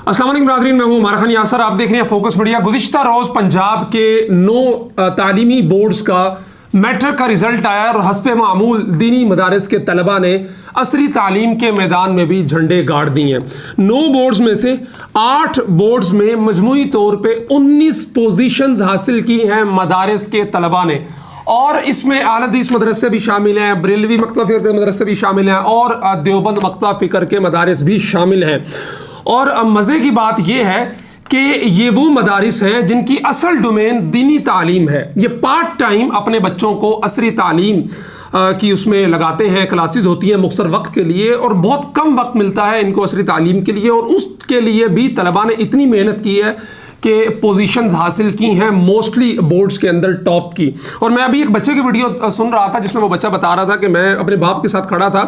अस्सलाम वालेकुम नाज़रीन, मैं हूं उमर खान यासर। आप देख रहे हैं फोकस मीडिया। गुज़िश्ता रोज़ पंजाब के 9 तालीमी बोर्ड्स का मैट्रिक का रिज़ल्ट आया और हस्ब मामूल दीनी मदारिस के तलबा ने असरी तालीम के मैदान में भी झंडे गाड़ दिए हैं। 9 बोर्ड्स में से 8 बोर्ड्स में मजमूई तौर पे 19 पोजीशंस हासिल की हैं मदारिस के तलबा ने, और इसमें आला हदीस मदरसे भी शामिल हैं, बरेलवी मकतब फ़िक्र के मदरसे भी शामिल हैं और देवबंद मकतब फ़िक्र के मदारिस भी शामिल हैं। और मज़े की बात यह है कि ये वो मदारिस हैं जिनकी असल डोमेन दीनी तालीम है। ये पार्ट टाइम अपने बच्चों को असरी तालीम की उसमें लगाते हैं, क्लासेस होती हैं मुख्तर वक्त के लिए और बहुत कम वक्त मिलता है इनको असरी तालीम के लिए, और उसके लिए भी तलबा ने इतनी मेहनत की है कि पोजीशंस हासिल की हैं मोस्टली बोर्ड्स के अंदर टॉप की। और मैं अभी एक बच्चे की वीडियो सुन रहा था जिसमें वो बच्चा बता रहा था कि मैं अपने बाप के साथ खड़ा था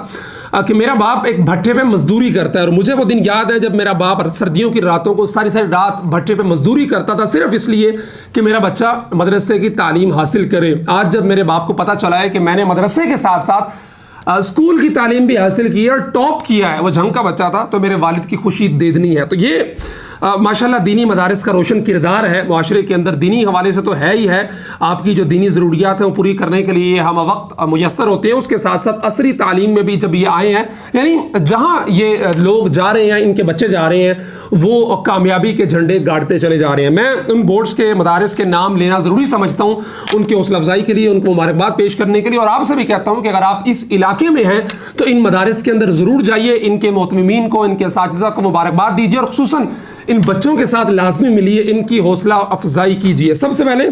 कि मेरा बाप एक भट्टे पे मजदूरी करता है, और मुझे वो दिन याद है जब मेरा बाप सर्दियों की रातों को सारी रात भट्टे पे मजदूरी करता था सिर्फ इसलिए कि मेरा बच्चा मदरसे की तालीम हासिल करे। आज जब मेरे बाप को पता चला है कि मैंने मदरसे के साथ साथ स्कूल की तालीम भी हासिल की है और टॉप किया है, वो झंग का बच्चा था, तो मेरे वालिद की खुशी देदनी है। तो ये माशाल्लाह दीनी मदारिस का रोशन किरदार है माशरे के अंदर। दीनी हवाले से तो है ही है, आपकी जो दीनी ज़रूरियात हैं वो पूरी करने के लिए हम वक्त मुयस्सर होते हैं। उसके साथ साथ असरी तालीम में भी जब ये आए हैं, यानी जहाँ ये लोग जा रहे हैं, इनके बच्चे जा रहे हैं, वो कामयाबी के झंडे गाड़ते चले जा रहे हैं। मैं उन बोर्ड्स के मदारिस के नाम लेना ज़रूरी समझता हूँ उनके हौसला अफजाई के लिए, उनको मुबारकबाद पेश करने के लिए, और आपसे भी कहता हूँ कि अगर आप इस इलाके में हैं तो इन मदारिस के अंदर ज़रूर जाइए, इनके मोतमिमीन को, इनके असातिज़ा को मुबारकबाद दीजिए और खुसूसन इन बच्चों के साथ लाजमी मिलिए, इनकी हौसला अफजाई कीजिए। सबसे पहले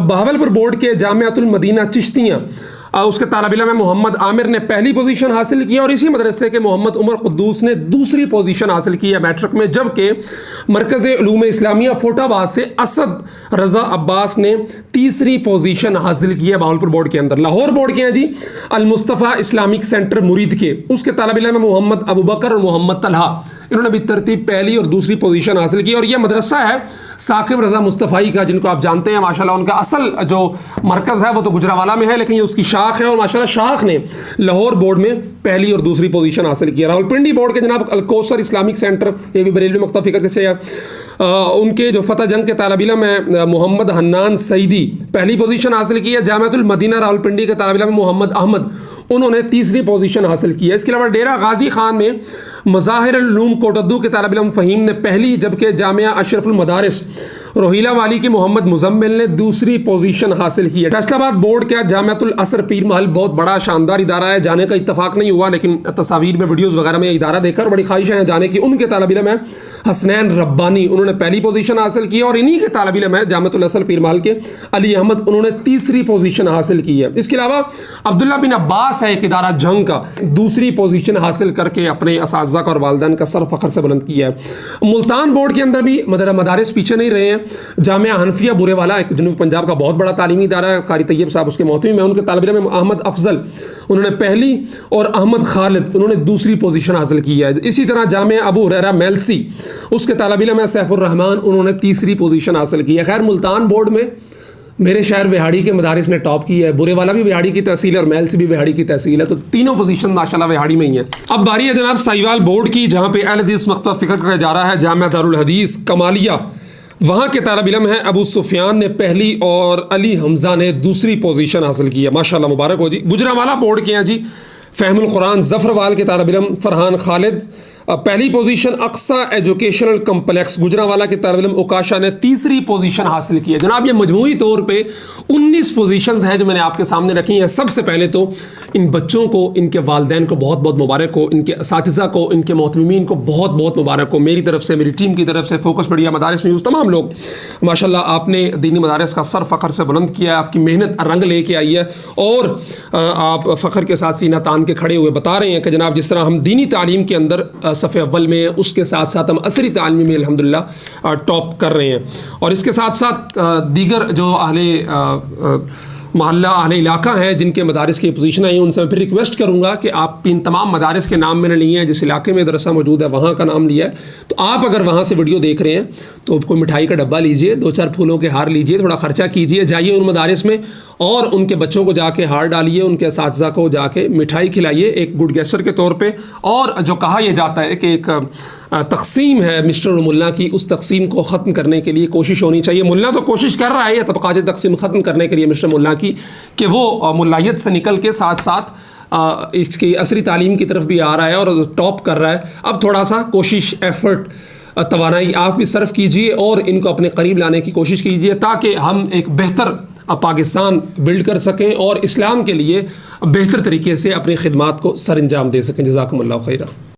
बहावलपुर बोर्ड के जामियातुल मदीना चिश्तियाँ, उसके तालिब इल्म मोहम्मद आमिर ने पहली पोजीशन हासिल की और इसी मदरसे के मोहम्मद उमर कुद्दूस ने दूसरी पोजीशन हासिल की है मैट्रिक में, जबकि मरकज़ उलूम इस्लामिया फोटाबाद से असद रज़ा अब्बास ने तीसरी पोजीशन हासिल की है बहावलपुर बोर्ड के अंदर। लाहौर बोर्ड के हैं जी अल मुस्तफ़ा इस्लामिक सेंटर मुरीद के, उसके तालिब इल्म मोहम्मद अबू बकर और मोहम्मद तलहा, इन्होंने भी तरतीब पहली और दूसरी पोजीशन हासिल की। और यह मदरसा है साकिब रज़ा मुस्तफ़ाई का, जिनको आप जानते हैं माशाल्लाह। उनका असल जो मरकज़ है वो तो गुजरावाला में है, लेकिन ये उसकी शाख है और माशाल्लाह शाख ने लाहौर बोर्ड में पहली और दूसरी पोजीशन हासिल की। रावलपिंडी बोर्ड के जनाब अलकौसर इस्लामिक सेंटर, ये भी बरेलवी मकतब फ़िक्र से है, उनके जो फ़तह जंग के तालिब इल्म है मोहम्मद हन्नान सईदी, पहली पोजीशन हासिल की है। जामियातुल मदीना रावलपिंडी के तालिब इल्म मोहम्मद अहमद, उन्होंने तीसरी पोजीशन हासिल की है। इसके अलावा डेरा गाजी खान में मज़ाहिरुल उलूम कोटद्दू के तालिब इल्म फ़हीम ने पहली, जबकि जामिया अशरफुल मदारिस रोहिला वाली के मोहम्मद मुजम्मिल ने दूसरी पोजीशन हासिल की है। फैसलाबाद बोर्ड का जामियातुल असर पीर महल बहुत बड़ा शानदार इदारा है, जाने का इत्तफाक नहीं हुआ लेकिन तस्वीर में वीडियोस वगैरह में इदारा देखकर बड़ी ख्वाहिश है जाने की। उनके तालिब इल्म है हसनैन रब्बानी, उन्होंने पहली पोजीशन हासिल की है, और इन्हीं के तालिब इल्म है जामियातुल असर पीर महल के अली अहमद, उन्होंने तीसरी पोजीशन हासिल की है। इसके अलावा अब्दुल्ला बिन अब्बास है एक इदारा जंग का, दूसरी पोजीशन हासिल करके अपने असातिज़ा और वालिदैन का सर फ़ख्र से बुलंद किया है। मुल्तान बोर्ड के अंदर भी मदारिस पीछे नहीं रहे हैं। जामिया हनफिया बुरेवाला एक जनूब पंजाब का बहुत बड़ा तालीमी इदारा है, कारी तैयब साहब उसके मोहतमी में, उनके तालिब इल्म अहमद अफजल, उन्होंने पहली, और अहमद खालिद, उन्होंने दूसरी पोजीशन हासिल की है। इसी तरह जामिया अबू हुरैरा मेलसी, उसके तालिब इल्म है सैफुर रहमान, उन्होंने तीसरी पोजीशन हासिल की है। खैर मुल्तान बोर्ड में मेरे शहर बिहाड़ी के मदारिस ने टॉप की है, बुरेवाला भी बिहाड़ी की तहसील है और मेलसी भी बिहाड़ी की तहसील है, तो तीनों पोजीशन माशाल्लाह बिहाड़ी में ही है। अब बारी है जनाब साहिवाल बोर्ड की, जहाँ पे अहले हदीस मकतब फ़िक्र का जा रहा है जामिया दारुल हदीस कमालिया, वहाँ के तालिब इल्म हैं अबू सुफियान ने पहली और अली हमजा ने दूसरी पोजीशन हासिल की है, माशाल्लाह मुबारक हो जी। गुजरावाला बोर्ड के हैं जी फ़हमुल कुरान ज़फ़रवाल के तालिब इल्म फरहान खालिद, पहली position. Aqsa educational complex Gujranwala के तालिब इल्म उकाशा ने तीसरी पोजीशन हासिल की है। जनाब ये मजमूई तौर पे 19 पोजीशंस हैं जो मैंने आपके सामने रखी हैं। सबसे पहले तो इन बच्चों को, इनके वालिदैन को बहुत बहुत मुबारक हो, इनके असातिज़ा को, इनके मोतमिमीन को बहुत बहुत मुबारक हो मेरी तरफ से, मेरी टीम की तरफ से, फोकस मीडिया, मदारिस न्यूज़, तमाम लोग माशाल्लाह आपने दीनी मदारिस का सर फ़ख्र से बुलंद किया है, आपकी मेहनत रंग लेके आई है, और आप फ़ख्र के साथ सीना तान के खड़े हुए बता रहे हैं कि जनाब जिस तरह हम दीनी तालीम के अंदर सफ़े अव्वल में, उसके साथ साथ हम असरी तालीम में अल्हम्दुलिल्लाह टॉप कर रहे हैं, और इसके साथ साथ दीगर जो अहले मोहल्ला अहले इलाका हैं जिनके मदारिस की पोजीशन आई, उनसे मैं फिर रिक्वेस्ट करूँगा कि आप इन तमाम मदारिस के नाम मैंने लिए हैं, जिस इलाके में मदरसा मौजूद है वहाँ का नाम लिया है, तो आप अगर वहाँ से वीडियो देख रहे हैं तो कोई मिठाई का डब्बा लीजिए, 2-4 फूलों के हार लीजिए, थोड़ा ख़र्चा कीजिए, जाइए उन मदारिस में और उनके बच्चों को जाके हार डालिए, उनके असातिज़ा को जाके मिठाई खिलाइए एक गुड गेस्चर के तौर पे। और जो कहा यह जाता है कि एक تقسیم ہے مسٹر ملا کی، اس تقسیم کو ختم کرنے کے لیے کوشش ہونی چاہیے. ملا تو کوشش کر رہا ہے یہ طبقاتی تقسیم ختم کرنے کے لیے مسٹر ملا کی، کہ وہ ملائیت سے نکل کے ساتھ ساتھ اس کی عصری تعلیم کی طرف بھی آ رہا ہے اور ٹاپ کر رہا ہے. اب تھوڑا سا کوشش، ایفرٹ، توانائی آپ بھی صرف کیجئے اور ان کو اپنے قریب لانے کی کوشش کیجئے، تاکہ ہم ایک بہتر پاکستان بلڈ کر سکیں اور اسلام کے لیے بہتر طریقے سے اپنی خدمات کو سر انجام دے سکیں. جزاکم اللہ خیرہ.